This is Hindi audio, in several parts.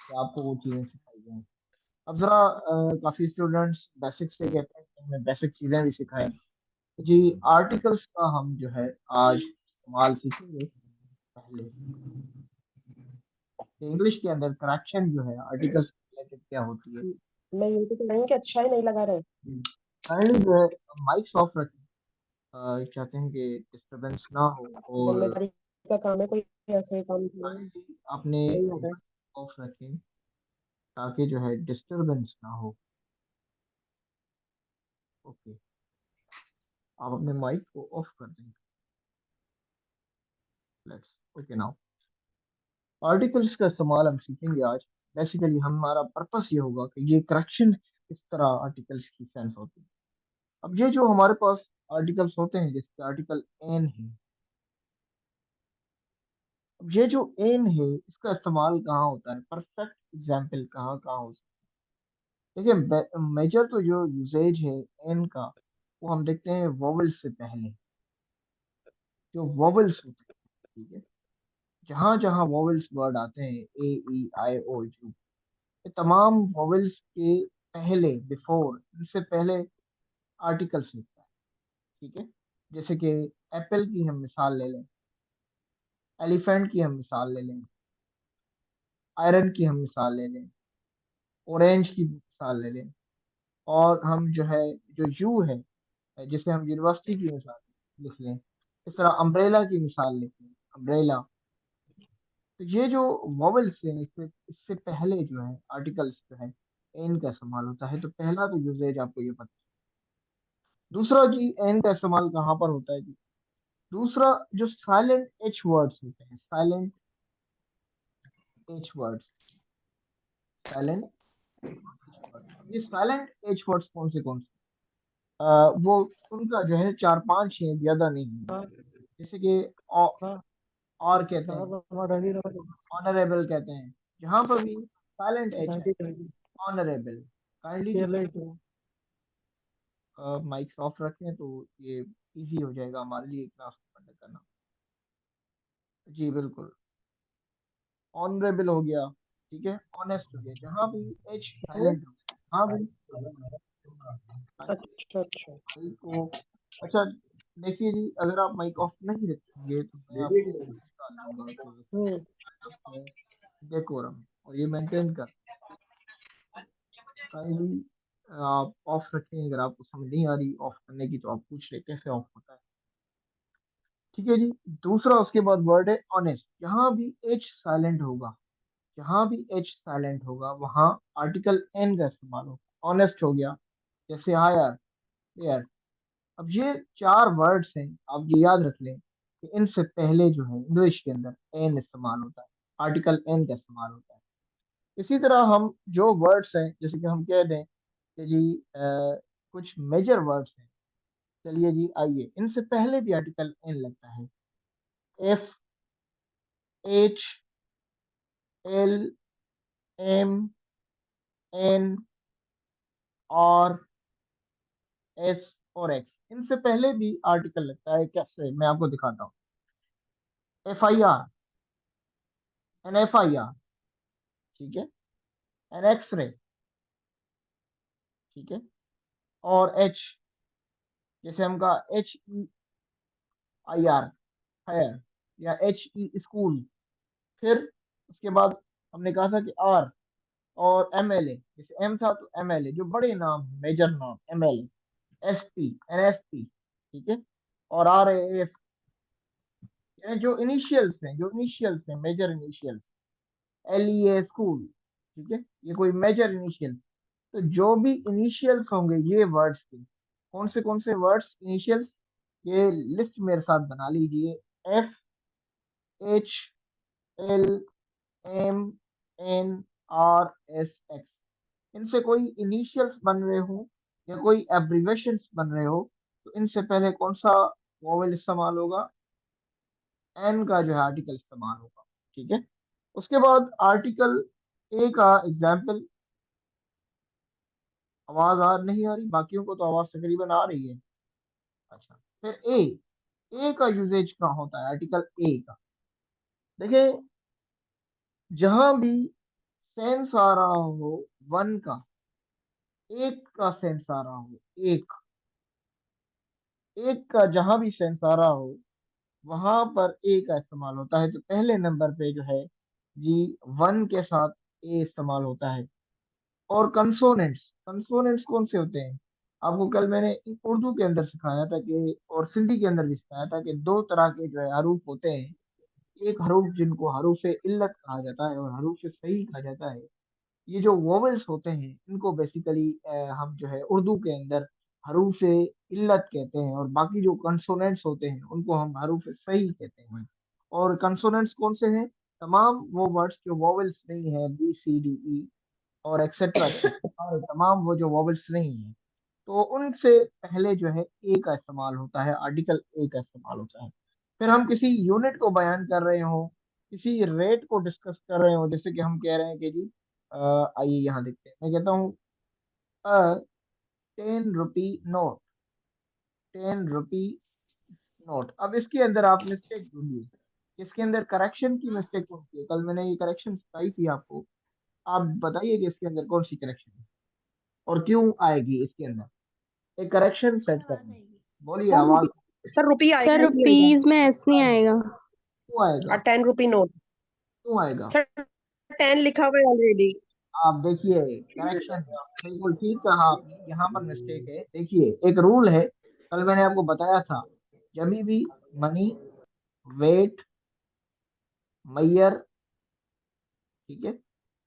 कि आपको वो चीजें सिखाई जाएं। अब जरा काफी स्टूडेंट्स बेसिक से कहते हैं कि हमें बेसिक चीजें भी सिखाएं। जी, आर्टिकल्स का हम जो है आज इस्तेमाल सीखेंगे। पहले इंग्लिश के अंदर करेक्शन जो है आर्टिकल्स रिलेटेड क्या होती है। मैं ये तो कह रही हूँ कि अच्छा ही नहीं लगा रहे। काइंडली जो है माइक ऑफ रखें। चाहते हैं कि डिस्टरबेंस ना हो। और जिम्मेदारी का काम है, कोई ऐसे काम नहीं काइंडली अपने नहीं आता है। माइक ऑफ रखें ताकि जो है डिस्टरबेंस ना हो। ओके, आप अपने माइक को ऑफ कर दें। लेट्स ओके नाउ आर्टिकल्स का इस्तेमाल हम सीखेंगे आज। बेसिकली हमारा पर्पस ये होगा कि ये करेक्शन किस तरह आर्टिकल्स की सेंस होती है। अब ये जो हमारे पास आर्टिकल्स होते हैं जैसे आर्टिकल एन है। अब ये जो एन है इसका इस्तेमाल कहाँ होता है, परफेक्ट एग्जाम्पल कहाँ कहाँ हो सकता है। देखिए मेजर तो जो यूसेज है एन का वो हम देखते हैं वोवेल्स से पहले। जो वोवेल्स होते हैं, ठीक है, जहाँ जहाँ वोवेल्स वर्ड आते हैं ए ई आई ओ यू, ये तमाम वोवेल्स के पहले बिफोर इससे पहले आर्टिकल्स लिखता है। ठीक है, जैसे कि एप्पल की हम मिसाल ले लें, एलिफेंट की हम मिसाल ले लें, आयरन की हम मिसाल ले लें, ऑरेंज की मिसाल ले लें। और हम जो है जो यू है जिसे हम यूनिवर्सिटी की मिसाल लिख लें। इस तरह अम्ब्रेला की मिसाल लिख लें, अम्ब्रेला। तो ये जो वॉवेल्स हैं इससे इससे पहले जो है आर्टिकल्स जो है एन का इस्तेमाल होता है। तो पहला तो यूजेज आपको ये पता है। दूसरा जी एन का इस्तेमाल कहाँ पर होता है जी। दूसरा जो साइलेंट एच वर्ड्स होते हैं, silent H words, silent H words, ये साइलेंट एच वर्ड्स कौन से वो उनका जो है चार पांच है, ज्यादा नहीं है। हाँ जैसे कि हाँ और कहते हाँ हैं, हाँ, रवि रवि ऑनरेबल कहते हैं, जहां पर भी साइलेंट एच है। रवि रवि ऑनरेबल। काइंडली ये जो ले माइक ऑफ रखें तो ये इजी हो जाएगा हमारे लिए क्लास को कंडक्ट करना। जी बिल्कुल, ऑनरेबल हो गया, ठीक है, ऑनेस्ट हो गया, जहां भी एच तो। साइलेंट हो जहां भी अच्छा अच्छा। माइक को। अच्छा, देखिए जी, अगर आप माइक ऑफ नहीं रखेंगे तो मैं आपको निकाल दूंगा हम्म। कि डेकोरम और ये मेंटेन कर। काइंडली आप ऑफ रखें, अगर आपको समझ नहीं आ रही ऑफ करने की तो आप पूछ ले कैसे ऑफ होता है। ठीक है जी। दूसरा उसके बाद वर्ड है ऑनेस्ट। जहां भी एच साइलेंट होगा, जहां भी एच साइलेंट होगा वहां आर्टिकल एन का इस्तेमाल होगा। ऑनेस्ट हो गया, जैसे हायर, देयर। अब ये चार वर्ड्स हैं, आप ये याद रख लें कि इनसे पहले जो है इंग्लिश के अंदर एन इस्तेमाल होता है, आर्टिकल एन का इस्तेमाल होता है। इसी तरह हम जो वर्ड्स हैं जैसे कि हम कह दें कि जी कुछ मेजर वर्ड्स हैं। चलिए जी आइए, इनसे पहले भी आर्टिकल एन लगता है। F, H, L, M, N, और एस और एक्स, इनसे पहले भी आर्टिकल लगता है। कैसे, मैं आपको दिखाता हूँ। F I R, an F I R, ठीक है, एन एक्सरे, ठीक है, और एच, जैसे हम कहा H E I R, heir, या एच ई स्कूल। फिर उसके बाद हमने कहा था कि आर और एम एल ए, जैसे एम था तो एम एल ए, जो बड़े नाम है मेजर नाम M L A, S P, an S P, ठीक है, और आर ए एफ, यानी जो इनिशियल्स हैं, जो इनिशियल्स हैं मेजर इनिशियल्स, एल ई ए स्कूल, ठीक है, ये कोई मेजर इनिशियल्स। तो जो भी इनिशियल्स होंगे ये वर्ड्स के, कौन से वर्ड्स इनिशियल्स, ये लिस्ट मेरे साथ बना लीजिए। F, H, L, M, N, R, S, X. इनसे कोई इनिशियल्स बन रहे हो या कोई एब्रिवेशंस बन रहे हो तो इनसे पहले कौन सा वोवेल इस्तेमाल होगा, एन का जो है आर्टिकल इस्तेमाल होगा। ठीक है, उसके बाद आर्टिकल ए का एग्जाम्पल। आवाज आ नहीं आ रही, बाकियों को तो आवाज तकरीबन आ रही है। अच्छा, फिर ए का यूजेज कहाँ होता है, आर्टिकल ए का। देखिए, जहां भी सेंस आ रहा हो वन का, एक का सेंस आ रहा हो, एक एक का जहां भी सेंस आ रहा हो वहां पर ए का इस्तेमाल होता है। तो पहले नंबर पे जो है जी वन के साथ ए इस्तेमाल होता है। और कंसोनेंट्स, कंसोनेंट्स कौन से होते हैं? आपको कल मैंने उर्दू के अंदर सिखाया था कि, और सिंधी के अंदर भी सिखाया था कि दो तरह के जो है हरूफ होते हैं। एक हरूफ जिनको हरूफ इल्लत कहा जाता है और हरूफ सही कहा जाता है। ये जो वोवेल्स होते हैं इनको बेसिकली हम जो है उर्दू के अंदर हरूफ इल्लत कहते हैं, और बाकी जो कंसोनेंट्स होते हैं उनको हम हरूफ सही कहते हैं। और कंसोनेंट्स कौन से हैं? तमाम वो वर्ड्स जो वोवेल्स नहीं है, बी सी डी ई और एक्सेट्रा एक्सेट्रा, और तमाम वो जो वोवेल्स नहीं है, तो उनसे पहले जो है ए का इस्तेमाल होता है, आर्टिकल ए का इस्तेमाल होता है। फिर हम किसी यूनिट को बयान कर रहे हो, किसी रेट को डिस्कस कर रहे हो, जैसे कि हम कह रहे हैं कि जी आइए यहाँ देखते हैं, मैं कहता हूँ 10 रुपी नोट, 10 रुपी नोट। अब इसके अंदर आप मिस्टेक ढूंढिए, इसके अंदर करेक्शन की मिस्टेक कौन सी है? कल मैंने ये करेक्शन सिखाई थी आपको, आप बताइए कि इसके अंदर कौन सी करेक्शन है और क्यों आएगी इसके अंदर। एक करेक्शन सेट करना है, बोलिए सर आवाज। रुपी, सर रुपी सर आएगा ही नहीं आएगा। रुपीज में एस नहीं आएगा, आएगा। क्यों और आएगा? 10 रुपी नोट। क्यों आएगा? सर 10 लिखा हुआ है ऑलरेडी। आप देखिए, करेक्शन बिल्कुल ठीक कहा आपने, यहाँ पर मिस्टेक है। देखिए एक रूल है, कल मैंने आपको बताया था, जब भी मनी, वेट, मैयर, ठीक है,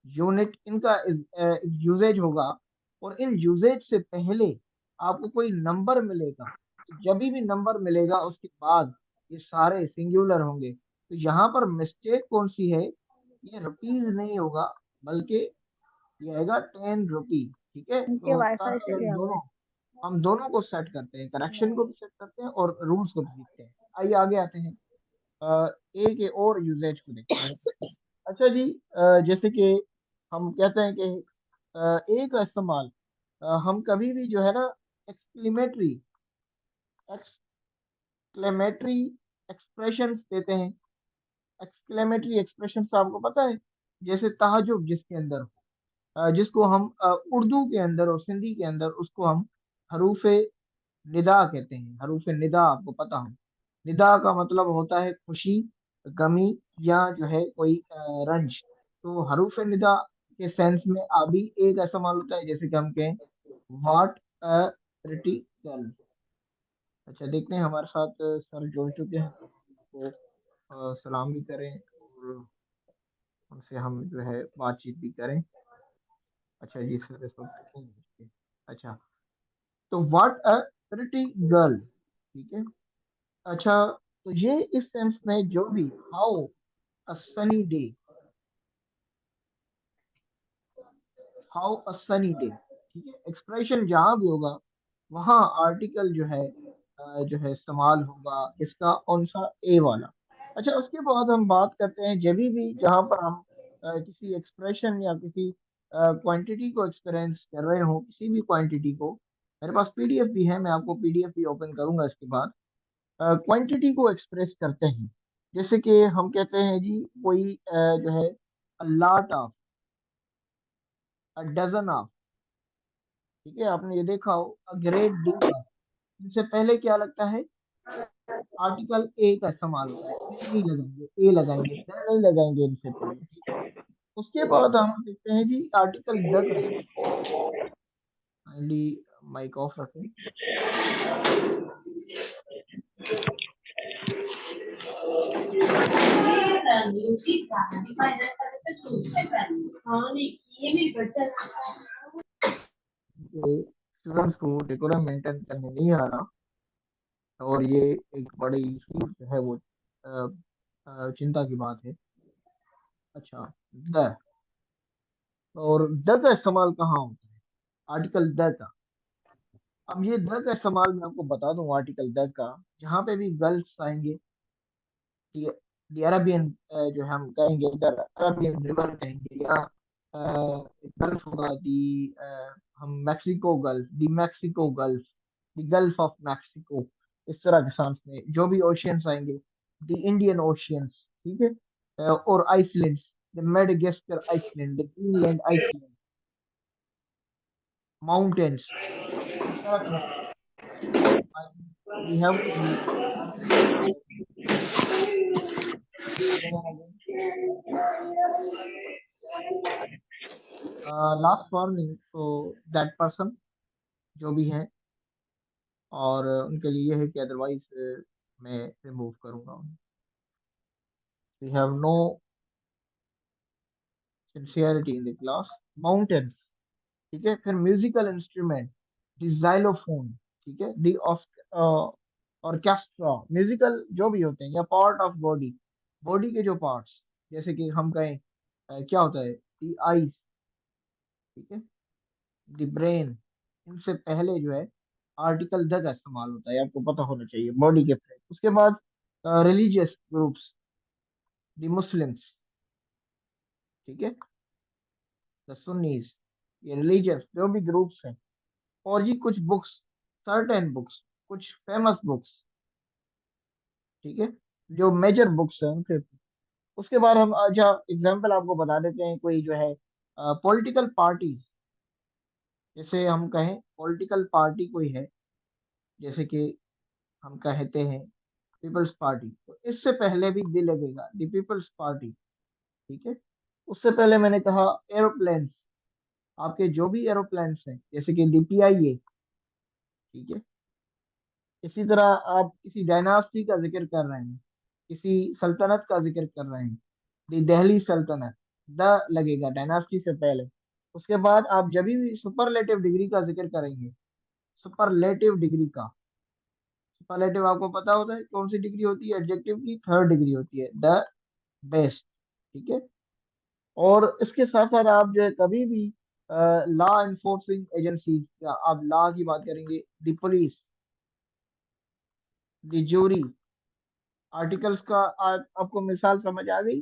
यूनिट, इनका यूजेज होगा, और इन यूजेज से पहले आपको कोई नंबर मिलेगा, तो जब भी नंबर मिलेगा उसके बाद ये सारे सिंगुलर होंगे। तो यहाँ पर मिस्टेक कौन सी है? ये रुपीज नहीं होगा, बल्कि ये आएगा 10 रुपी। ठीक है, उनके तो वाईफाई ताकि से भी आता है। हम दोनों को सेट करते हैं, करेक्शन को भी सेट करते हैं और रूल्स को भी सीखते हैं। आइए आगे आते हैं, ए के और यूजेज को देखते हैं। अच्छा जी, जैसे कि हम कहते हैं कि ए का इस्तेमाल हम कभी भी जो है ना एक्सक्लेमेटरी एक्सक्लेमेटरी एक्सप्रेशंस देते हैं। एक्सक्लेमेटरी एक्सप्रेशंस आपको पता है, जैसे ताज्जुब जिसके अंदर हो, जिसको हम उर्दू के अंदर और सिंधी के अंदर उसको हम हरूफ निदा कहते हैं। हरूफ निदा आपको पता हो, निदा का मतलब होता है खुशी, गमी, या जो है कोई रंज। तो हरूफ निदा के सेंस में अभी एक इस्तेमाल होता है, जैसे कि हम कहें व्हाट अ प्रिटी गर्ल। अच्छा देखते हैं, हमारे साथ सर जुड़ चुके हैं, तो सलाम भी करें और उनसे हम जो है बातचीत भी करें। अच्छा जी सर इस वक्त नहीं है। अच्छा, तो व्हाट अ प्रिटी गर्ल, ठीक है। अच्छा, तो ये इस सेंस में जो भी how a sunny day, how a sunny day, ठीक है, एक्सप्रेशन जहां भी होगा वहां आर्टिकल जो है जो है इस्तेमाल होगा इसका, कौन सा? ए वाला। अच्छा, उसके बाद हम बात करते हैं जब भी जहां पर हम किसी एक्सप्रेशन या किसी क्वांटिटी को एक्सपीरियंस कर रहे हो, किसी भी क्वांटिटी को, मेरे पास पीडीएफ भी है, मैं आपको पीडीएफ भी ओपन करूंगा इसके बाद, क्वांटिटी को एक्सप्रेस करते हैं। जैसे कि हम कहते हैं जी कोई जो है a lot of, a dozen of, ठीक है, आपने ये देखा हो अ ग्रेट डील ऑफ, इनसे पहले क्या लगता है? आर्टिकल ए का इस्तेमाल होता है, ए नहीं लगाएंगे, ए लगाएंगे, द नहीं लगाएंगे इनसे पहले, ठीक है। उसके बाद हम देखते हैं जी आर्टिकल द का, काइंडली माइक ऑफ रखें। स्टूडेंट्स को डेकोरम मेंटेन करने नहीं आ रहा, और ये एक बड़ी ही जो है वो चिंता की बात है। अच्छा, द, और द का इस्तेमाल कहाँ होता है? आर्टिकल द का। अब ये द का इस्तेमाल मैं आपको बता दूं, आर्टिकल द का जहाँ पे भी गर्ल्स आएंगे, द अरबियन जो हम कहेंगे, द अरबियन रिवर कहेंगे, या गल्फ होगा, दी हम Mexico gulf, the Mexico gulf, the gulf of Mexico, इस तरह के सांस में जो भी ओशियंस आएंगे, द इंडियन ओशियंस, ठीक है, और islands, the Madagascar island, the Greenland island, mountains, Uttarakhand. We have to be confident that again and again. Last warning to that person जो भी है, और उनके लिए है कि अदरवाइज मैं रिमूव करूंगा उन्हें। We have no sincerity in the class. Mountains, ठीक है। फिर म्यूजिकल इंस्ट्रूमेंट, डिजाइलोफोन, ठीक है। दी ऑर्केस्ट्रा, म्यूजिकल जो भी होते हैं, या पार्ट ऑफ बॉडी, बॉडी के जो पार्ट्स, जैसे कि हम कहें क्या होता है, दी आईज, ठीक है, दी ब्रेन। इनसे पहले जो है आर्टिकल द का इस्तेमाल होता है, आपको पता होना चाहिए, बॉडी के फ्रेंड। उसके बाद रिलीजियस ग्रुप्स, दी मुस्लिम्स, ठीक है, द सुन्नीस, ये रिलीजियस जो भी ग्रुप्स हैं। और ये कुछ बुक्स, सर्टेन बुक्स, कुछ फेमस बुक्स, ठीक है, जो मेजर बुक्स हैं उनके। उसके बाद हम अच्छा एग्जाम्पल आपको बता देते हैं, कोई जो है पॉलिटिकल पार्टीज, जैसे हम कहें पॉलिटिकल पार्टी कोई है, जैसे कि हम कहते हैं पीपल्स पार्टी, तो इससे पहले भी दी लगेगा, दी पीपल्स पार्टी, ठीक है। उससे पहले मैंने कहा एरोप्लेन्स, आपके जो भी एरोप्लेन्स हैं, जैसे कि डीपीआईए, ठीक है। इसी तरह आप किसी डायनास्टी का जिक्र कर रहे हैं, किसी सल्तनत का जिक्र कर रहे हैं, दी दिल्ली सल्तनत, द लगेगा डायनास्टी से पहले। उसके बाद आप जब भी सुपरलेटिव डिग्री का जिक्र करेंगे, सुपरलेटिव डिग्री का, सुपरलेटिव आपको पता होता है कौन सी डिग्री होती है, एडजेक्टिव की थर्ड डिग्री होती है, द बेस्ट, ठीक है। और इसके साथ साथ आप जो है कभी भी लॉ एनफोर्सिंग एजेंसीज, या आप लॉ की बात करेंगे, the police, the jury, articles का आपको मिसाल समझ आ गई।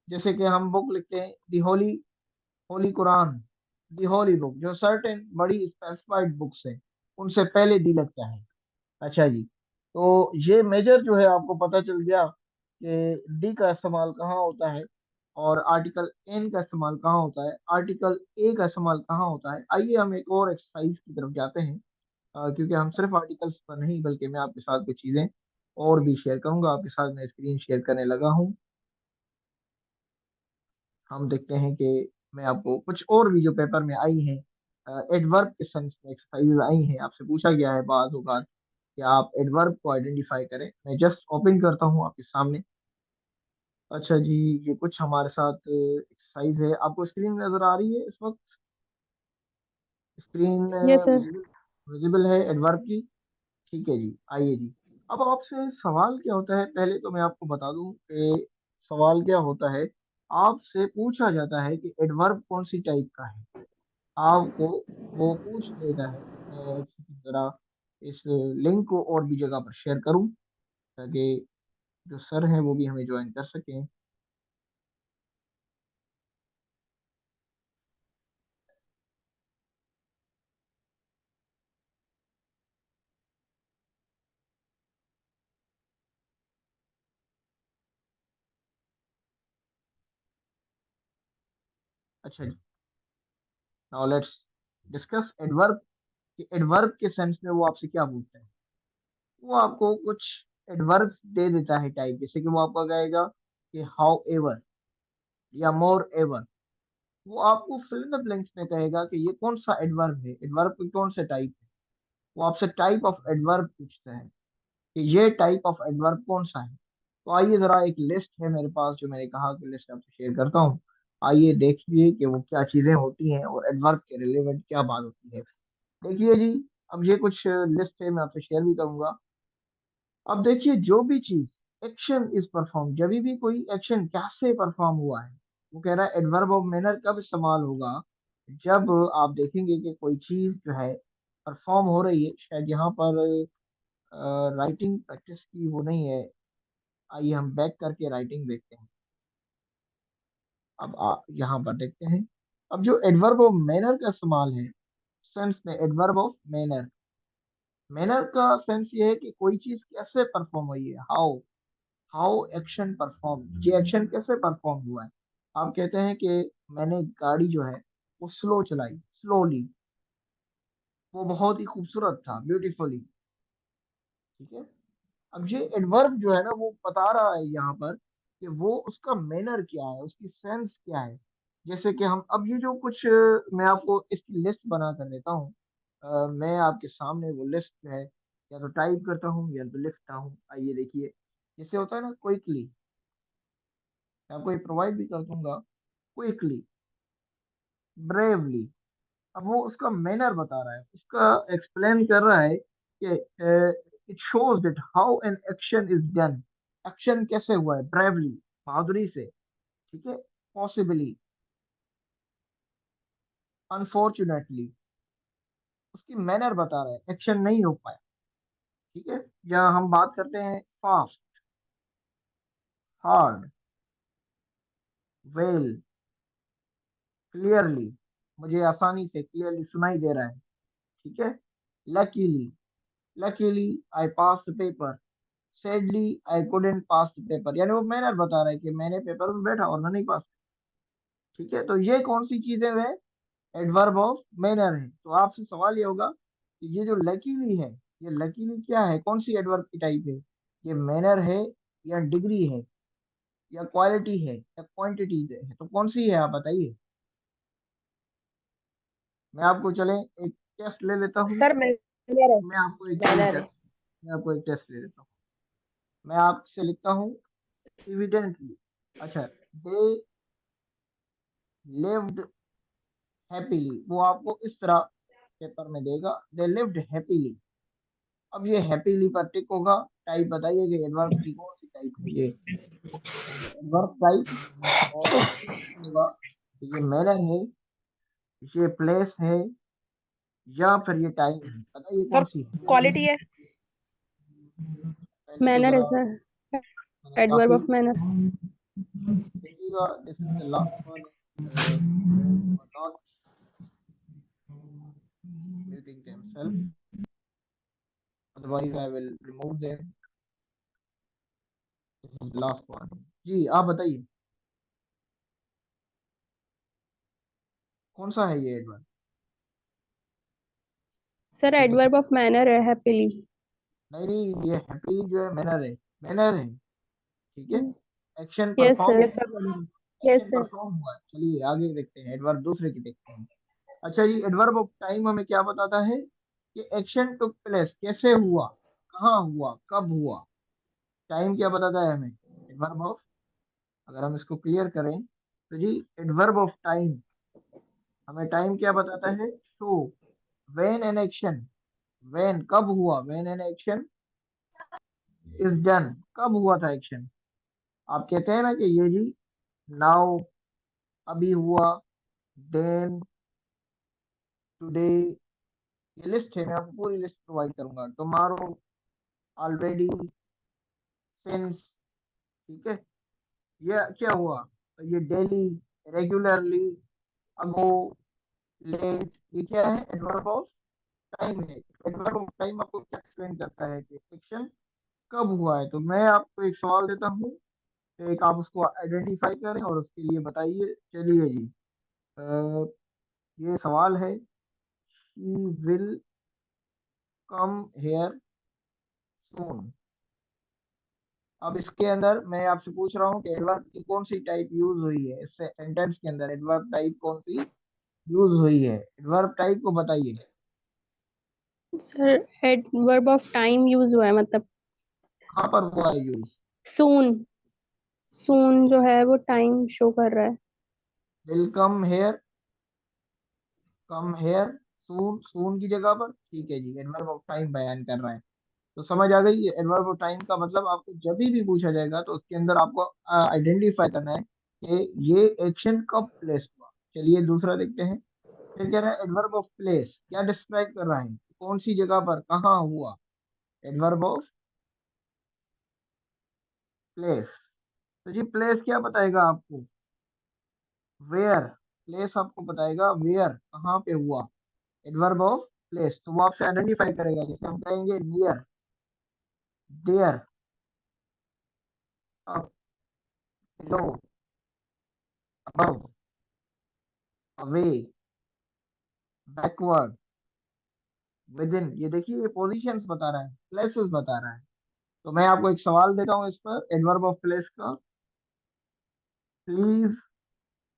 जैसे कि हम बुक लिखते हैं दी होली, होली कुरान, दी होली बुक, जो सर्टेन बड़ी स्पेसिफाइड बुक्स हैं उनसे पहले दी लगता है। अच्छा जी, तो ये मेजर जो है आपको पता चल गया कि डी का इस्तेमाल कहाँ होता है, और आर्टिकल एन का इस्तेमाल कहाँ होता है, आर्टिकल ए का इस्तेमाल कहाँ होता है। आइए हम एक और एक्सरसाइज की तरफ जाते हैं, क्योंकि हम सिर्फ आर्टिकल्स पर नहीं, बल्कि मैं आपके साथ कुछ चीज़ें और भी शेयर करूंगा। आपके साथ मैं स्क्रीन शेयर करने लगा हूँ। हम देखते हैं कि मैं आपको कुछ और भी जो पेपर में आई हैं, एडवर्ब के सेंस में एक्सरसाइजेज आई हैं, आपसे पूछा गया है बाद होगा कि आप एडवर्ब को आइडेंटिफाई करें। मैं जस्ट ओपन करता हूँ आपके सामने। अच्छा जी, ये कुछ हमारे साथ एक्सरसाइज है, आपको स्क्रीन नजर आ रही है इस वक्त, screen yes sir. Visible, visible है एडवर्ब की, ठीक है जी। आइए जी, अब आपसे सवाल क्या होता है, पहले तो मैं आपको बता दूं कि सवाल क्या होता है। आपसे पूछा जाता है कि एडवर्ब कौन सी टाइप का है, आपको वो पूछ लेता है। मैं एक सेकंड जरा इस लिंक को और भी जगह पर शेयर करूं, ताकि जो सर हैं वो भी हमें ज्वाइन कर सकें। अच्छा जी, नाउ लेट्स डिस्कस एडवर्ब। कि एडवर्ब के सेंस में वो आपसे क्या पूछते हैं। वो आपको कुछ एडवर्ब्स दे देता है टाइप, जैसे कि वो आपको कहेगा कि हाउ एवर, या मोर एवर। वो आपको फिल इन द ब्लैंक्स में कहेगा कि ये कौन सा एडवर्ब है, एडवर्ब के कौन से टाइप है। वो आपसे टाइप ऑफ एडवर्ब पूछते हैं कि ये टाइप ऑफ एडवर्ब कौन सा है। तो आइए जरा, एक लिस्ट है मेरे पास, जो मैंने कहा कि लिस्ट आपसे शेयर करता हूँ। आइए देखिए कि वो क्या चीजें होती हैं और एडवर्ब के रिलेवेंट क्या बात होती है। देखिए जी, अब ये कुछ लिस्ट है, मैं आपसे शेयर भी करूंगा। अब देखिए, जो भी चीज एक्शन इज परफॉर्म, जब भी कोई एक्शन कैसे परफॉर्म हुआ है, वो कह रहा है एडवर्ब ऑफ मैनर कब इस्तेमाल होगा। जब आप देखेंगे कि कोई चीज जो है परफॉर्म हो रही है, शायद यहाँ पर राइटिंग प्रैक्टिस की वो नहीं है। आइए हम बैक करके राइटिंग देखते हैं। अब यहाँ पर देखते हैं। अब जो एडवर्ब ऑफ मैनर का इस्तेमाल है सेंस में, एडवर्ब ऑफ मैनर, मैनर का सेंस ये है कि कोई चीज कैसे परफॉर्म हुई है, हाउ, हाउ एक्शन परफॉर्म, ये एक्शन कैसे परफॉर्म हुआ है। आप कहते हैं कि मैंने गाड़ी जो है वो स्लो चलाई, स्लोली, वो बहुत ही खूबसूरत था, ब्यूटीफुली। ठीक है। अब ये एडवर्ब जो है ना वो बता रहा है यहाँ पर कि वो उसका मैनर क्या है, उसकी सेंस क्या है। जैसे कि हम अब ये जो कुछ मैं आपको इसकी लिस्ट बना कर देता हूँ। मैं आपके सामने वो लिस्ट है, या तो टाइप करता हूँ या तो लिखता हूँ। आइए देखिए, जैसे होता है ना क्विकली, मैं आपको ये प्रोवाइड भी कर दूंगा। Quickly, bravely. अब वो उसका मैनर बता रहा है, उसका एक्सप्लेन कर रहा है कि it shows that how an action is done. Action कैसे हुआ है, ब्रेवली, बहादुरी से। ठीक है। पॉसिबली, अनफॉर्चुनेटली, उसकी मैनर बता रहा है, एक्शन नहीं हो पाया। ठीक है। या हम बात करते हैं फास्ट, हार्ड, वेल, क्लियरली, मुझे आसानी से क्लियरली सुनाई दे रहा है। ठीक है। Luckily, luckily I pass the paper, sadly I couldn't pass the paper. यानी वो मैनर बता रहा है कि मैंने पेपर में बैठा और मैं नहीं पास। ठीक है। तो ये कौन सी चीजें हैं, एडवर्ब ऑफ मैनर है। तो आपसे सवाल ये होगा कि ये जो लकीली है, ये लकीली क्या है, कौन सी एडवर्ब की टाइप है। ये मैनर है, या डिग्री है, या क्वालिटी है, या क्वांटिटी है, तो कौन सी है आप बताइए। मैं आपको चले एक टेस्ट ले लेता हूँ। सर मैनर है। मैं आपको एक चलिए मैनर टेस्ट, है। मैं आपको एक टेस्ट ले लेता हूँ। मैं आपसे लिखता हूँ एविडेंटली। अच्छा, दे लिव्ड हैप्पीली, वो आपको इस तरह पेपर में देगा, दे लिव्ड हैप्पीली। अब ये हैप्पीली पर टिक होगा। टाइप बताइए कि एडवर्ब की कौन सी टाइप है ये, एडवर्ब टाइप। और होगा कि ये मैनर है, ये प्लेस है, या फिर ये टाइम है। बताइए सर कौन सी है। क्वालिटी है। पहले तो मैनर है जरा सर। मैंने एडवर्ब काफी ऑफ मैनर। देखिएगा, this is the last one, not muting themselves, otherwise I will remove them। This is the last one। जी आप बताइए कौन सा है ये एडवर्ब। सर ये एडवर्ब ऑफ मैनर है, हैप्पीली। नहीं नहीं, ये हैप्पी जो है मैनर है, मैनर है। ठीक है। Action yes perform, sir. Yes sir, yes action sir. Perform हुआ है। चलिए आगे देखते हैं, एडवर्ब दूसरे की देखते हैं। अच्छा, ये एडवर्ब ऑफ टाइम हमें क्या बताता है कि एक्शन टुक प्लेस, कैसे हुआ, कहाँ हुआ, कब हुआ। टाइम क्या बताता है हमें, एडवर्ब ऑफ। अगर हम इसको क्लियर करें तो जी, एडवर्ब ऑफ टाइम हमें टाइम क्या बताता है, show when an action, when कब हुआ, when an action is done, कब हुआ था एक्शन। आप कहते हैं ना कि ये जी, नाउ, अभी हुआ, देन, टुडे। ये लिस्ट है, मैं आपको पूरी लिस्ट प्रोवाइड करूंगा। Tomorrow, already, since. ठीक है। ये क्या हुआ, तो ये डेली, रेगुलरली, अगो, लेट, ये क्या है, एडवर्ब ऑफ टाइम है। एडवर्ब ऑफ टाइम आपको क्या एक्सप्लेन करता है कि एक्शन कब हुआ है। तो मैं आपको एक सवाल देता हूँ, एक आप उसको आइडेंटिफाई करें और उसके लिए बताइए। चलिए जी, अ, ये सवाल है, शी विल कम हेयर सून। अब इसके अंदर मैं आपसे पूछ रहा हूँ कि एडवर्ब की कौन सी टाइप यूज हुई है, इस सेंटेंस के अंदर एडवर्ब टाइप कौन सी यूज हुई है, एडवर्ब टाइप को बताइए। Sir adverb of time use हुआ है, मतलब कहाँ पर हुआ है यूज। सून। सून जो है वो टाइम शो कर रहा है। Will come here, come here, soon, soon की जगह पर। ठीक है जी, एडवर्ब ऑफ टाइम बयान कर रहा है। तो समझ आ गई, एडवर्ब ऑफ टाइम का मतलब आपको जब भी पूछा जाएगा तो उसके अंदर आपको आइडेंटिफाई करना है कि ये एक्शन कब प्लेस हुआ। चलिए दूसरा देखते हैं। फिर कह रहा है एडवर्ब ऑफ प्लेस, क्या डिस्क्राइब कर रहा है, कौन सी जगह पर, कहाँ हुआ। एडवर्ब ऑफ प्लेस, तो जी प्लेस क्या बताएगा आपको, वेयर। प्लेस आपको बताएगा वेयर, कहाँ पे हुआ, एडवर्ब ऑफ प्लेस। तो वो आपसे आइडेंटिफाई करेगा, जैसे हम कहेंगे near, there, up, low, above, away, backward, within, ये देखिए ये पोजीशंस बता रहा है, प्लेसेस बता रहा है। तो मैं आपको एक सवाल देता हूँ इस पर एडवर्ब ऑफ प्लेस का, प्लीज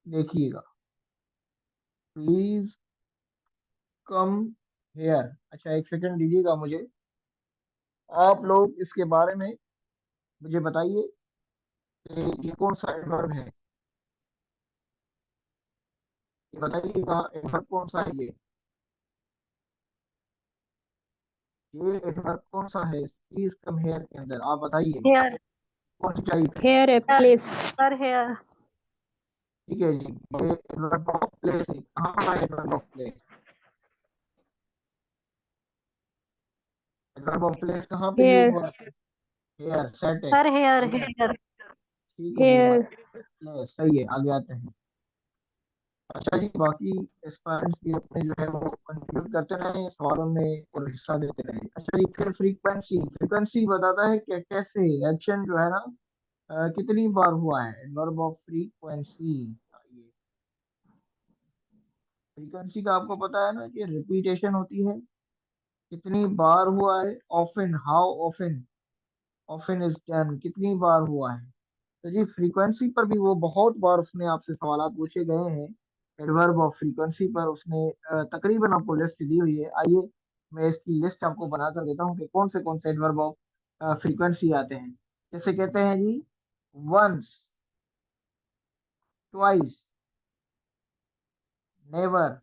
देखिएगा, प्लीज कम हेयर। अच्छा एक सेकंड दीजिएगा मुझे, आप लोग इसके बारे में मुझे बताइए कि ये कौन सा एडवर्ब है, ये बताइएगा एडवर्ब कौन सा है ये एडवर्ब कौन सा है प्लीज कम हेयर के अंदर, आप बताइए हेयर, कौन सी टाइप है। हेयर है, प्लेस। पर हेयर, ठीक है जी, ये एडवर्ब ऑफ प्लेस है, कहाँ पर है adverb of place, adverb of place कहाँ पे यूज हेयर, हुआ है, हेयर, सेट है, पर हेयर, ठीक है, हेयर। ठीक है जी, हेयर। प्लेस सही है, आगे आते हैं। अच्छा जी, बाकी एस्पायरेंट्स भी अपने जो है वो कंट्रीब्यूट करते रहे सवालों में और हिस्सा देते रहे। अच्छा जी, फिर फ्रीक्वेंसी, फ्रीक्वेंसी बताता है कि कैसे एक्शन जो है ना कितनी बार हुआ है, एडवर्ब ऑफ फ्रीक्वेंसी। फ्रीक्वेंसी का आपको पता है ना कि रिपीटेशन होती है, कितनी बार हुआ है, often, how often, often is done, कितनी बार हुआ है। तो जी फ्रीक्वेंसी पर भी वो बहुत बार उसने आपसे सवाल पूछे गए हैं, एडवर्ब ऑफ फ्रीक्वेंसी पर उसने तकरीबन आपको लिस्ट दी हुई है। आइए मैं इसकी लिस्ट आपको बना कर देता हूँ कि कौन से एडवर्ब ऑफ फ्रीक्वेंसी आते हैं। जैसे कहते हैं जी, once, twice, never,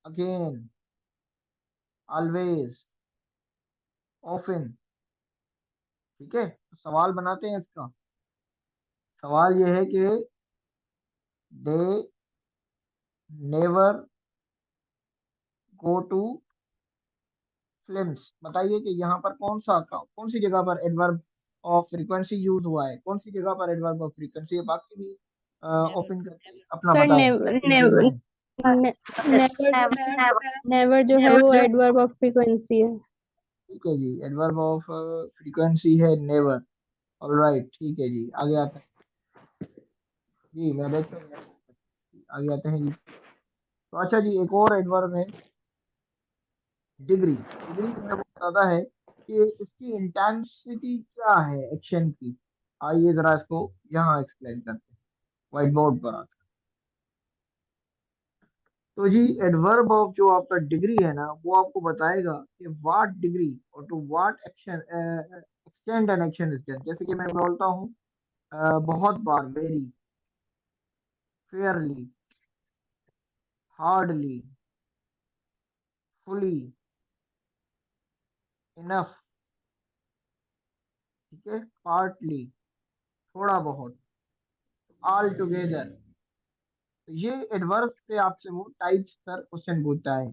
again, always, often. ठीक है, तो सवाल बनाते हैं इसका। सवाल ये है कि they never go to films, बताइए कि यहाँ पर कौन सी जगह पर एडवर्ब ऑफ फ्रीक्वेंसी यूज हुआ है, कौन सी जगह पर एडवर्ब ऑफ फ्रीक्वेंसी है, बाकी भी ओपन करके अपना सर बताएं नेवर, किस जगह है। नेवर जो नेवर, है, नेवर जो है वो एडवर्ब ऑफ फ्रीक्वेंसी है। ठीक है जी, एडवर्ब ऑफ फ्रीक्वेंसी है नेवर। ऑलराइट, ठीक है जी, आगे आते हैं जी, मैं देखता हूँ आगे आते हैं जी। तो अच्छा जी, एक और एडवर्ब है डिग्री। डिग्री जो है वो बताता है कि इसकी इंटेंसिटी क्या है एक्शन की। आइए जरा इसको यहाँ एक्सप्लेन करते हैं व्हाइट बोर्ड पर आकर। तो जी एडवर्ब ऑफ जो आपका डिग्री है ना, वो आपको बताएगा कि व्हाट डिग्री और to what action extend an action is done. जैसे कि मैं बोलता हूँ बहुत बार, very, fairly, hardly, fully, enough, ठीक है, पार्टली, थोड़ा बहुत, ऑल टुगेदर। तो ये एडवर्ब से आपसे वो टाइप्स पर क्वेश्चन पूछता है।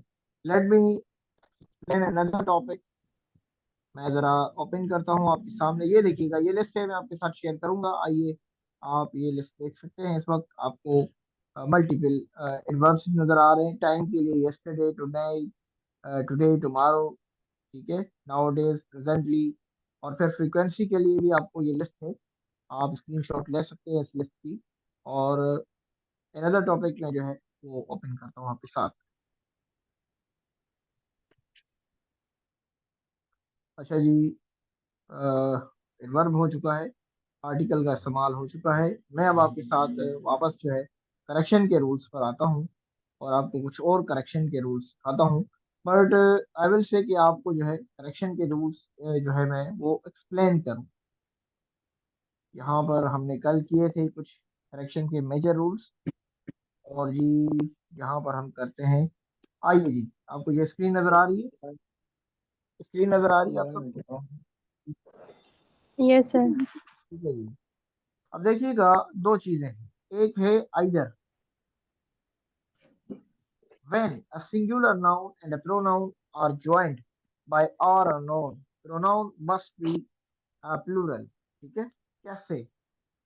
Let me explain another topic. मैं जरा ओपन करता हूँ आपके सामने, ये देखिएगा ये लिस्ट है, मैं आपके साथ शेयर करूंगा। आइए आप ये लिस्ट देख सकते हैं, इस वक्त आपको मल्टीपल एडवर्ब्स नजर आ रहे हैं टाइम के लिए, यस्टरडे, टुडे, टुडे, टुमारो, ठीक है, नाउ डेज, प्रेजेंटली। और फिर फ्रीक्वेंसी के लिए भी आपको ये लिस्ट है, आप स्क्रीनशॉट ले सकते हैं इस लिस्ट की। और अनदर टॉपिक में जो है वो ओपन करता हूँ आपके साथ। अच्छा जी, वर्ब हो चुका है, आर्टिकल का इस्तेमाल हो चुका है। मैं अब आपके साथ वापस जो है करेक्शन के रूल्स पर आता हूँ और आपको कुछ और करेक्शन के रूल्स सिखाता हूँ। बट आई विल से कि आपको जो है करेक्शन के रूल्स जो है मैं वो एक्सप्लेन करूँ। यहाँ पर हमने कल किए थे कुछ करेक्शन के मेजर रूल्स, और जी यहाँ पर हम करते हैं। आइए जी, आपको ये स्क्रीन नजर आ रही है, स्क्रीन नजर आ रही है आप सबको। Yes sir. ठीक है जी, अब देखिएगा दो चीजें हैं, एक है either, when a singular noun and a pronoun are joined by or a noun, pronoun must be plural। ठीक है, कैसे,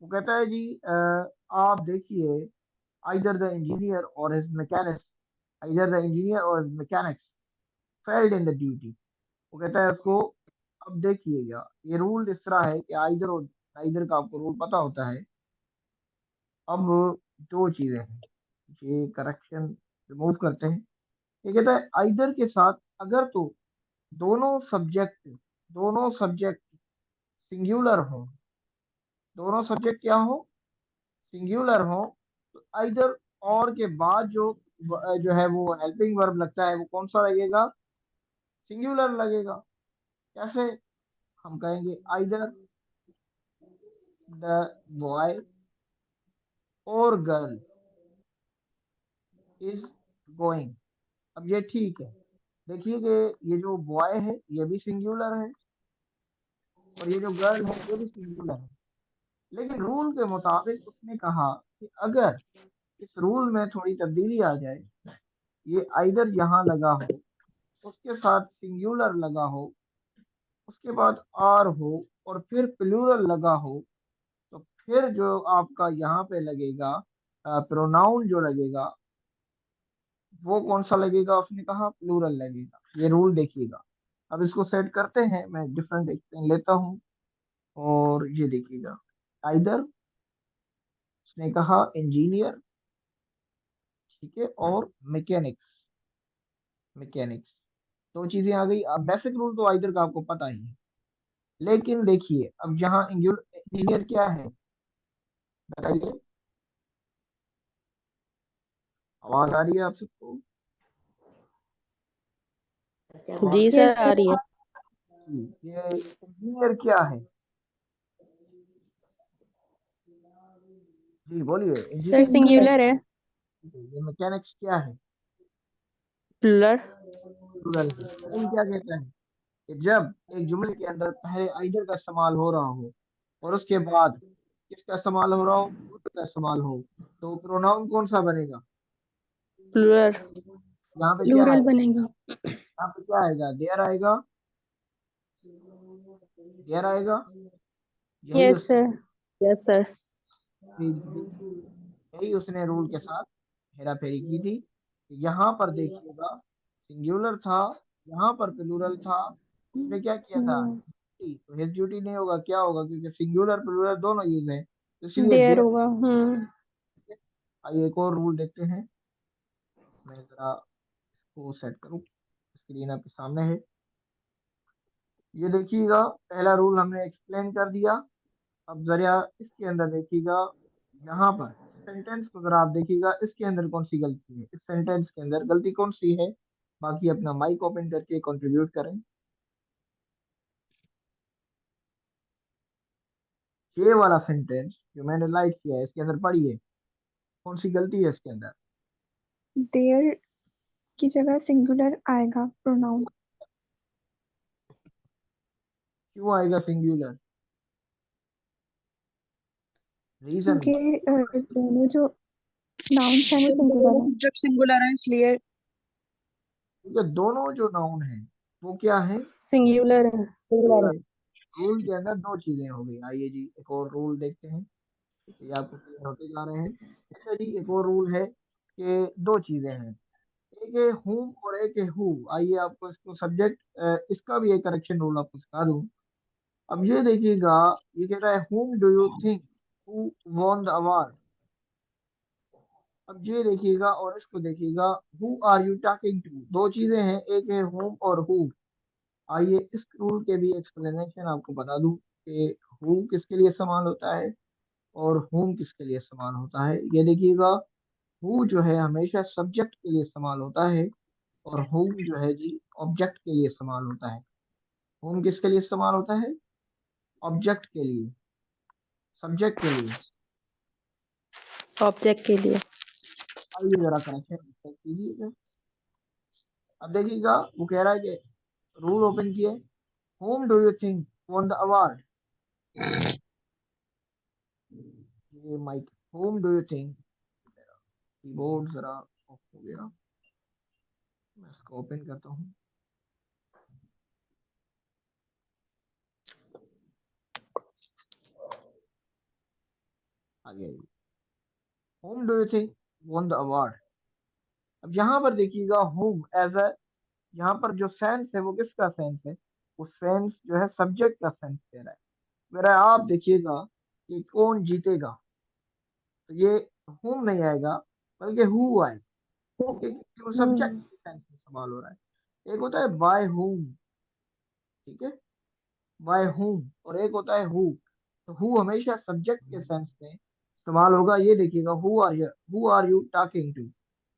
वो कहता है जी आप देखिए, either the engineer or his mechanics, either the engineer or his mechanics failed in the duty। वो कहता है उसको, अब देखिएगा ये रूल इस तरह है कि आइदर और आइदर का आपको रूल पता होता है। अब दो चीजें हैं, ये करेक्शन रिमूव करते हैं। ये कहता है आइदर के साथ अगर तो दोनों सब्जेक्ट सिंगुलर हो, दोनों सब्जेक्ट क्या हो, सिंगुलर हो, तो आइदर और के बाद जो है वो हेल्पिंग वर्ब लगता है वो कौन सा लगेगा, सिंगुलर लगेगा। कैसे, हम कहेंगे आइदर द बॉय और गर्ल इज गोइंग। अब ये ठीक है, देखिए कि ये जो बॉय है ये भी सिंगुलर है और ये जो गर्ल है ये भी सिंगुलर है, लेकिन रूल के मुताबिक उसने कहा कि अगर इस रूल में थोड़ी तब्दीली आ जाए, ये आइदर यहाँ लगा हो, उसके साथ सिंगुलर लगा हो, उसके बाद आर हो और फिर प्लूरल लगा हो, तो फिर जो आपका यहाँ पे लगेगा प्रोनाउन जो लगेगा वो कौन सा लगेगा, उसने कहा प्लूरल लगेगा। ये रूल देखिएगा। अब इसको सेट करते हैं, मैं डिफरेंट एक पेन लेता हूँ और ये देखिएगा आइदर, उसने कहा इंजीनियर, ठीक है, और मैकेनिक्स, मैकेनिक्स, दो चीजें आ गई। अब बेसिक रूल तो आइदर का आपको पता ही है, लेकिन देखिए अब यहाँ इंजीनियर क्या है, बताइए, आवाज आ रही है आप सबको, जी यस सर आ सर। रही है। जी, ये इंजीनियर क्या है, जी बोलिए, सर इंजीनियर क्या है, सिंगुलर है। ये मैकेनिक्स क्या है, प्लर। प्लूरल है। रूल क्या कहता है कि जब एक जुमले के अंदर पहले आइडर का इस्तेमाल हो रहा हो और उसके बाद किसका इस्तेमाल हो रहा हो, प्लूरल का इस्तेमाल हो, तो प्रोनाउन कौन सा बनेगा, प्लर। यहाँ पे क्या प्लूरल आएगा, बनेगा। यहाँ पे क्या आएगा, देयर आएगा, देयर आएगा, यही यस उसने सर। Yes sir. फेरी की थी, यही उसने रूल के साथ हेरा फेरी की थी। यहाँ पर देखिएगा सिंगुलर था, यहाँ पर प्लूरल था, उसने क्या किया था, तो हिज ड्यूटी नहीं होगा, क्या होगा, क्योंकि सिंगुलर प्लूरल दोनों यूज है, तो इसलिए देयर देयर। होगा। आइए एक और रूल देखते हैं, मैं जरा इसको सेट करूँ, स्क्रीन आपके सामने है। ये देखिएगा पहला रूल हमने एक्सप्लेन कर दिया। अब जरा इसके अंदर देखिएगा, यहाँ पर सेंटेंस को जरा आप देखिएगा, इसके अंदर कौन सी गलती है, इस सेंटेंस के अंदर गलती कौन सी है, बाकी अपना माइक ओपन करके कंट्रीब्यूट करें। ये वाला सेंटेंस जो मैंने लाइक किया है इसके अंदर पढ़िए, कौन सी गलती है इसके अंदर, देयर की जगह सिंगुलर आएगा प्रोनाउन, क्यों आएगा सिंगुलर, रीजन, क्योंकि दोनों जो नाउन्स हैं वो सिंगुलर हैं। जब सिंगुलर है इसलिए। क्योंकि दोनों जो नाउन है वो क्या है, सिंगुलर है। सिंगुलर। रूल के अंदर दो चीजें हो गई। आइए जी एक और रूल देखते हैं, ये आपको क्लियर होते जा रहे हैं। अच्छा जी एक और रूल है कि दो चीजें हैं, एक है हुम और एक है हु। आइए आपको इसको सब्जेक्ट इसका भी एक करेक्शन रूल आपको सिखा दूं। अब ये देखिएगा, ये कह रहा है whom do you think who won the award. अब ये देखिएगा और इसको देखिएगा, who are you talking to, दो चीजें हैं, एक है हुम और हु। आइए इस रूल के भी एक्सप्लेनेशन आपको बता दूं कि हु किसके लिए इस्तेमाल होता है और हुम किसके लिए इस्तेमाल होता है। ये देखिएगा, हु जो है हमेशा सब्जेक्ट के लिए इस्तेमाल होता है और हुम जो है जी ऑब्जेक्ट के लिए इस्तेमाल होता है। हुम किसके लिए इस्तेमाल होता है, ऑब्जेक्ट के लिए, सब्जेक्ट के लिए। ऑब्जेक्ट के लिए। आइए जरा करेक्शन चेक कीजिएगा। अब देखिएगा वो कह रहा है कि रूल ओपन किए, whom do you think won the award, ये mic, whom do you think, keyboard जरा ऑफ हो गया, मैं इसको ओपन करता हूँ। आगे आइए, whom do you think won the award। अब यहाँ पर देखिएगा whom एज अ, यहाँ पर जो सेंस है वो किसका सेंस है, वो सेंस जो है सब्जेक्ट का सेंस दे रहा है। मेरा आप देखिएगा कि कौन जीतेगा, तो ये whom नहीं आएगा, बल्कि who आएगा। क्योंकि सब्जेक्ट के सेंस में सवाल हो रहा है। एक होता है by whom, ठीक है, by whom, और एक होता है who। तो who हमेशा सब्जेक्ट के सेंस में सवाल होगा। ये देखिएगा, who are you talking to,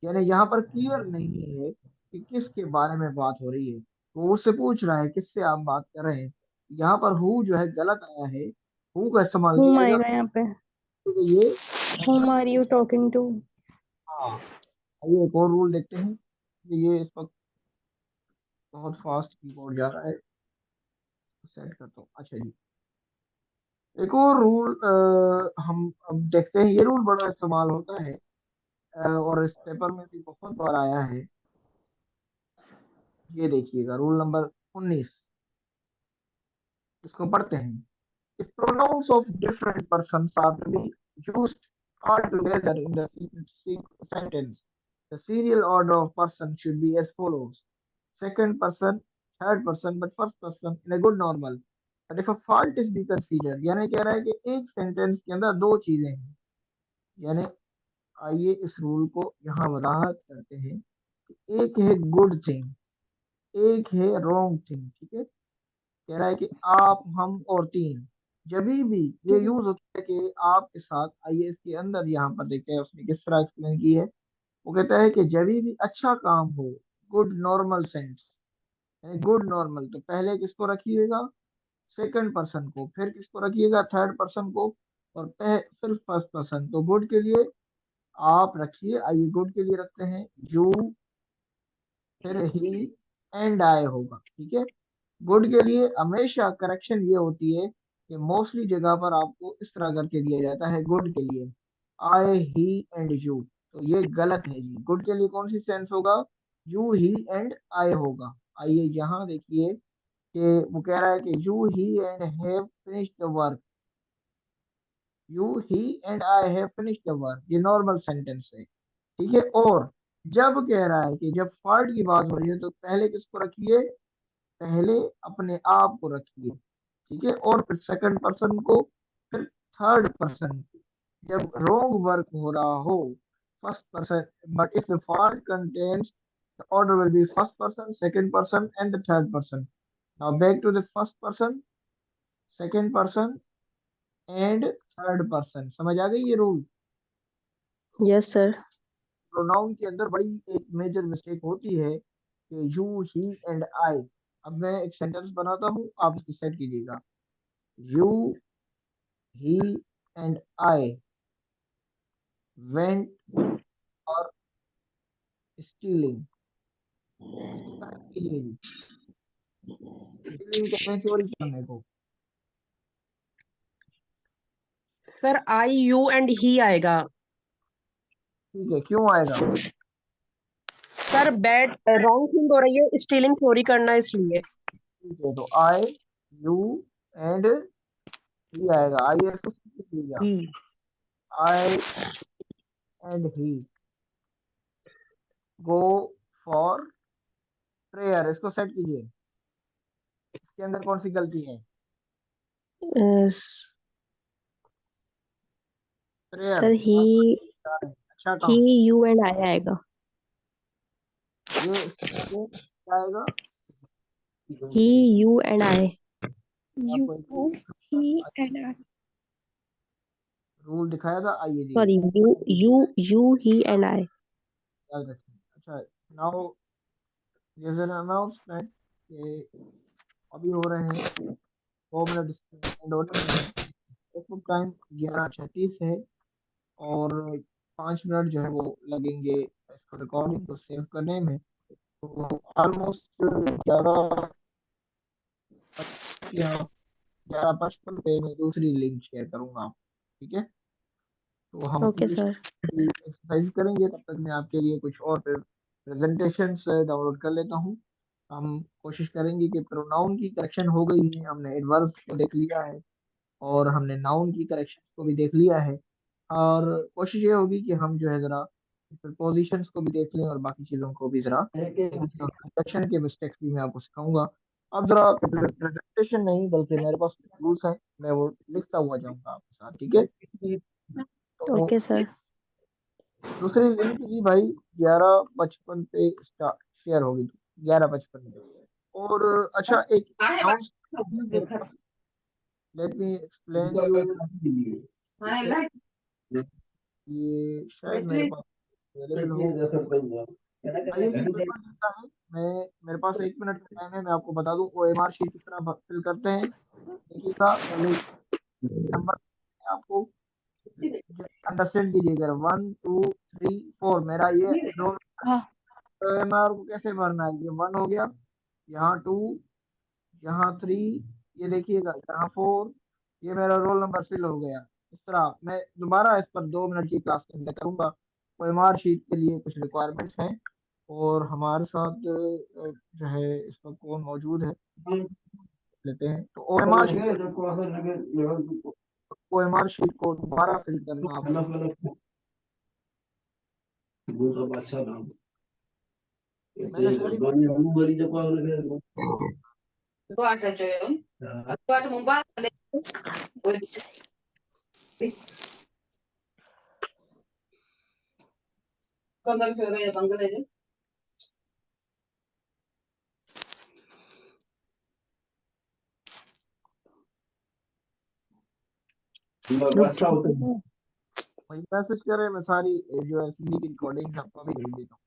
यानी यहाँ पर क्लियर नहीं है कि किसके बारे में बात हो रही है। वो उससे पूछ रहा है किससे आप बात कर रहे हैं। यहाँ पर who जो है गलत आया है, who का इस्तेमाल whom किया आएगा जाए यहाँ पे, तो ये whom are you talking to। हाँ। आइए एक और रूल देखते हैं। ये इस वक्त बहुत फास्ट कीबोर्ड जा रहा है, सेट करता हूँ। अच्छा जी, एक और रूल हम अब देखते हैं। ये रूल बड़ा इस्तेमाल होता है और इस पेपर में भी बहुत बार आया है। ये देखिएगा, रूल नंबर 19, इसको पढ़ते हैं। If pronouns of different persons are to be used all together in the sentence, the serial order of person should be as follows: second person, third person, but first person in a good normal. But if a fault is be considered, यानी कह रहा है कि एक सेंटेंस के अंदर दो चीजें हैं। यानी आइए इस रूल को यहाँ वजाहत करते हैं। एक है गुड थिंग, एक है रॉन्ग थिंग, ठीक है। कह रहा है कि आप, हम और तीन, जब भी ये यूज होता है कि आपके साथ, आइए इसके अंदर यहाँ पर देखते हैं उसने किस तरह एक्सप्लेन की है। वो कहता है कि जब भी अच्छा काम हो, गुड नॉर्मल सेंस, यानी गुड नॉर्मल, तो पहले किसको रखिएगा, सेकंड पर्सन को, फिर किसको रखिएगा, थर्ड पर्सन को, और फिर फर्स्ट पर्सन। तो गुड के लिए आप रखिए, आइए गुड के लिए रखते हैं यू, फिर ही एंड आई होगा, ठीक है। गुड के लिए हमेशा करेक्शन ये होती है कि मोस्टली जगह पर आपको इस तरह करके दिया जाता है गुड के लिए आई, ही एंड यू। तो ये गलत है जी। गुड के लिए कौन सी सेंस होगा, यू, ही एंड आई होगा। आइए यहाँ देखिए कि वो कह रहा है कि you, he and have finished the work, you, he and I have finished the work, ये नॉर्मल सेंटेंस है, ठीक है। और जब कह रहा है कि जब फॉल्ट की बात हो रही है तो पहले किसको रखिए, पहले अपने आप को रखिए, ठीक है, और फिर सेकंड पर्सन को, फिर थर्ड पर्सन। जब रॉन्ग वर्क हो रहा हो, first person, but if the fault contains, the order will be first person, second person, and the third person. Now back to the first person, second person, and third person. समझ आ गई ये रूल। Yes, sir. प्रोनाउन के अंदर बड़ी एक मेजर मिस्टेक होती है कि यू, ही एंड आई। अब मैं एक सेंटेंस बनाता हूँ, आप इसकी सेट कीजिएगा। You, he and I went for stealing. Stealing करने, चोरी करने को। Sir I, you and he आएगा। ठीक है, क्यों आएगा? सर बैड रॉन्ग थिंग हो रही है, स्टीलिंग चोरी करना, इसलिए। ठीक है, तो आई, यू एंड ही आएगा। आइए इसको सीख लीजिएगा। He. I and he go for prayer, इसको सेट कीजिए। इसके अंदर कौन सी गलती है? Yes. प्रेयर, Sir, अच्छा he, काम। you and I आएगा। ये इसमें क्या आएगा? He, you and I. आपको एक You, he, and I. Rule दिखाया था, आइए जी Sorry, you, he and I. याद रखें। अच्छा, नाउ दिस एन अनाउंसमेंट कि अभी हो रहे हैं 2 मिनट एंड होने में है। फेसबुक टाइम 11:36 है और 5 मिनट जो है वो लगेंगे इसको रिकॉर्डिंग को सेव करने में। तो ऑलमोस्ट 11, या 11:55 पे मैं दूसरी लिंक शेयर करूंगा, ठीक है। तो हम Okay, sir. एक्सरसाइज करेंगे, तब तक मैं आपके लिए कुछ और प्रेजेंटेशन डाउनलोड कर लेता हूँ। हम कोशिश करेंगे कि प्रोनाउन की करेक्शन हो गई है, हमने एडवर्ब को देख लिया है और हमने नाउन की करेक्शन को भी देख लिया है। और कोशिश ये होगी कि हम जो है जरा प्रीपोजिशंस को भी देख लें और बाकी चीज़ों को भी जरा करेक्शन के मिस्टेक्स भी मैं आपको सिखाऊंगा। अब जरा प्रेजेंटेशन नहीं बल्कि मेरे पास रूल्स हैं, मैं वो लिखता हुआ जाऊंगा आपके साथ, ठीक है। तो Okay, sir. दूसरी लिंक जी भाई 11:55 पे स्टार्ट शेयर होगी, 11:55 पे। और अच्छा एक announce, let me explain you, ये शायद मेरे पास अवेलेबल हो। आइए जी, पेपर जितना है, मैं मेरे पास 1 मिनट का टाइम है, मैं आपको बता दूं OMR शीट किस तरह फिल करते हैं। देखिएगा पहले नंबर आपको अंडरस्टैंड कीजिएगा, 1 2 3 4 मेरा ये रोल। OMR को कैसे भरना है, ये 1 हो गया, यहाँ 2, यहाँ 3, ये देखिएगा यहाँ 4, ये मेरा रोल नंबर फिल हो गया। इस तरह मैं दोबारा इस पर 2 मिनट की क्लास के अंदर करूंगा। OMR शीट के लिए कुछ रिक्वायरमेंट्स हैं, और हमारे साथ जो है इस पर कौन मौजूद है लेते हैं। तो OMR शीट को दोबारा फिल करना आपको। मैंने वही मैसेज करे, मैं सारी जो है सीधी की रिकॉर्डिंग आपको भी भेज देता हूँ।